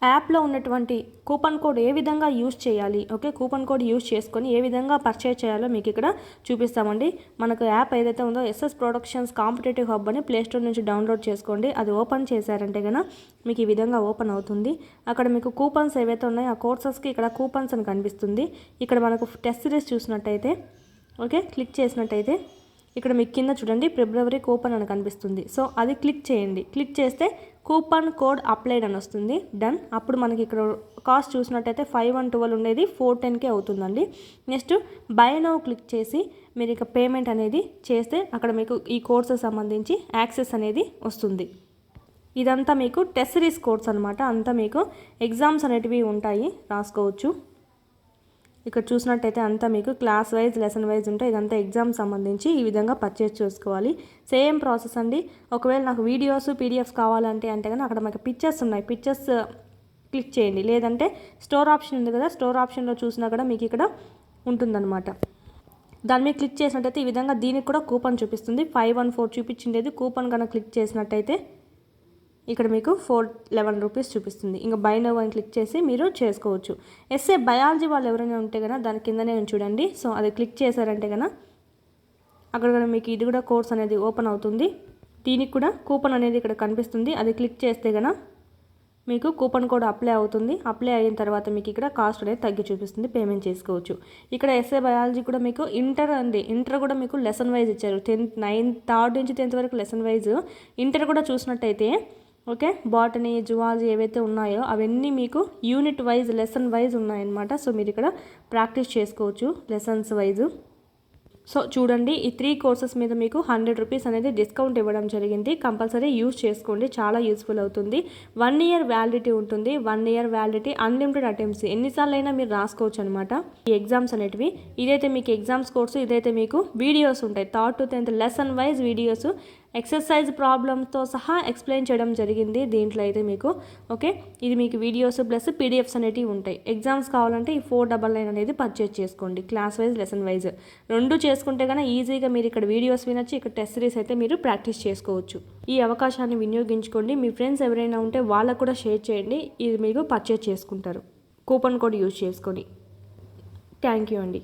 యాప్లో ఉన్నటువంటి coupon code ఏ విధంగా యూజ్ చేయాలి, ఓకే, కూపన్ కోడ్ యూజ్ చేసుకొని ఏ విధంగా పర్చేజ్ చేయాలో మీకు ఇక్కడ చూపిస్తామండి. మనకు యాప్ ఏదైతే ఉందో ఎస్ఎస్ ప్రొడక్షన్స్ కాంపిటేటివ్ హబ్ అని ప్లేస్టోర్ నుంచి డౌన్లోడ్ చేసుకోండి. అది ఓపెన్ చేశారంటే కనుక మీకు ఈ విధంగా ఓపెన్ అవుతుంది. అక్కడ మీకు కూపన్స్ ఏవైతే ఉన్నాయో ఆ కోర్సెస్కి ఇక్కడ కూపన్స్ అని కనిపిస్తుంది. ఇక్కడ మనకు టెస్ట్ సిరీస్ చూసినట్టయితే, ఓకే, క్లిక్ చేసినట్టయితే ఇక్కడ మీకు కింద చూడండి ఫిబ్రవరి కూపన్ అని కనిపిస్తుంది. సో అది క్లిక్ చేయండి. క్లిక్ చేస్తే కూపన్ కోడ్ అప్లైడ్ అని వస్తుంది. డన్. అప్పుడు మనకి ఇక్కడ కాస్ట్ చూసినట్టయితే 512 ఉండేది 410కే అవుతుందండి. నెక్స్ట్ బై నౌ క్లిక్ చేసి మీరు ఇక పేమెంట్ అనేది చేస్తే అక్కడ మీకు ఈ కోర్సెస్ సంబంధించి యాక్సెస్ అనేది వస్తుంది. ఇదంతా మీకు టెస్ట్ సిరీస్ కోర్స్ అనమాట. అంతా మీకు ఎగ్జామ్స్ అనేటివి ఉంటాయి, రాసుకోవచ్చు. ఇక్కడ చూసినట్టయితే అంతా మీకు క్లాస్ వైజ్ లెసన్ వైజ్ ఉంటాయి. ఇదంతా ఎగ్జామ్ సంబంధించి ఈ విధంగా పర్చేస్ చేసుకోవాలి. సేమ్ ప్రాసెస్ అండి. ఒకవేళ నాకు వీడియోస్ పీడిఎఫ్స్ కావాలంటే కానీ అక్కడ మనకి పిక్చర్స్ ఉన్నాయి, పిక్చర్స్ క్లిక్ చేయండి. లేదంటే స్టోర్ ఆప్షన్ ఉంది కదా, స్టోర్ ఆప్షన్లో చూసినా కూడా మీకు ఇక్కడ ఉంటుందన్నమాట. దాని మీద క్లిక్ చేసినట్టయితే ఈ విధంగా దీనికి కూడా కూపన్ చూపిస్తుంది. 514 చూపించిండేది కూపన్ కనుక క్లిక్ చేసినట్టయితే ఇక్కడ మీకు 411 రూపీస్ చూపిస్తుంది. ఇంకా బై నౌ అని క్లిక్ చేసి మీరు చేసుకోవచ్చు. ఎస్ఏ బయాలజీ వాళ్ళు ఎవరైనా ఉంటే కనుక దాని కిందనే చూడండి. సో అది క్లిక్ చేశారంటే కనుక అక్కడ కూడా మీకు ఇది కూడా కోర్స్ అనేది ఓపెన్ అవుతుంది. దీనికి కూడా కూపన్ అనేది ఇక్కడ కనిపిస్తుంది. అది క్లిక్ చేస్తే కనుక మీకు కూపన్ కోడ్ అప్లై అవుతుంది. అప్లై అయిన తర్వాత మీకు ఇక్కడ కాస్ట్ అనేది తగ్గి చూపిస్తుంది, పేమెంట్ చేసుకోవచ్చు. ఇక్కడ ఎస్ఏ బయాలజీ కూడా మీకు ఇంటర్ అండి. ఇంటర్ కూడా మీకు లెసన్ వైజ్ ఇచ్చారు. 3rd నుంచి 10th వరకు లెసన్ వైజ్. ఇంటర్ కూడా చూసినట్టయితే ఓకే, బాటనీ జువాలజీ ఏవైతే ఉన్నాయో అవన్నీ మీకు యూనిట్ వైజ్ లెసన్ వైజ్ ఉన్నాయన్నమాట. సో మీరు ఇక్కడ ప్రాక్టీస్ చేసుకోవచ్చు లెసన్స్ వైజ్. సో చూడండి, ఈ 3 కోర్సెస్ మీద మీకు 100 రూపీస్ అనేది డిస్కౌంట్ ఇవ్వడం జరిగింది. కంపల్సరీ యూజ్ చేసుకోండి, చాలా యూస్ఫుల్ అవుతుంది. 1 ఇయర్ వ్యాలిడిటీ ఉంటుంది. 1 ఇయర్ వ్యాలిడిటీ, అన్లిమిటెడ్ అటెంప్ట్స్, ఎన్నిసార్లు అయినా మీరు రాసుకోవచ్చు అనమాట ఈ ఎగ్జామ్స్ అనేటివి. ఇదైతే మీకు ఎగ్జామ్స్ కోర్సు, ఇదైతే మీకు వీడియోస్ ఉంటాయి. 3rd to 10th lesson wise videos, exercise ప్రాబ్లమ్స్తో సహా ఎక్స్ప్లెయిన్ చేయడం జరిగింది దీంట్లో అయితే మీకు. ఓకే, ఇది మీకు వీడియోస్ ప్లస్ పీడిఎఫ్స్ అనేటివి ఉంటాయి. ఎగ్జామ్స్ కావాలంటే ఈ 499 అనేది పర్చేజ్ చేసుకోండి. క్లాస్ వైజ్ లెసన్ వైజ్ రెండు చేసుకుంటే కనుక ఈజీగా మీరు ఇక్కడ వీడియోస్ వినొచ్చు, ఇక్కడ టెస్ట్ సిరీస్ అయితే మీరు ప్రాక్టీస్ చేసుకోవచ్చు. ఈ అవకాశాన్ని వినియోగించుకోండి. మీ ఫ్రెండ్స్ ఎవరైనా ఉంటే వాళ్ళకు కూడా షేర్ చేయండి. ఇది మీకు పర్చేజ్ చేసుకుంటారు కూపన్ కోడ్ యూజ్ చేసుకొని. థ్యాంక్ యూ అండి.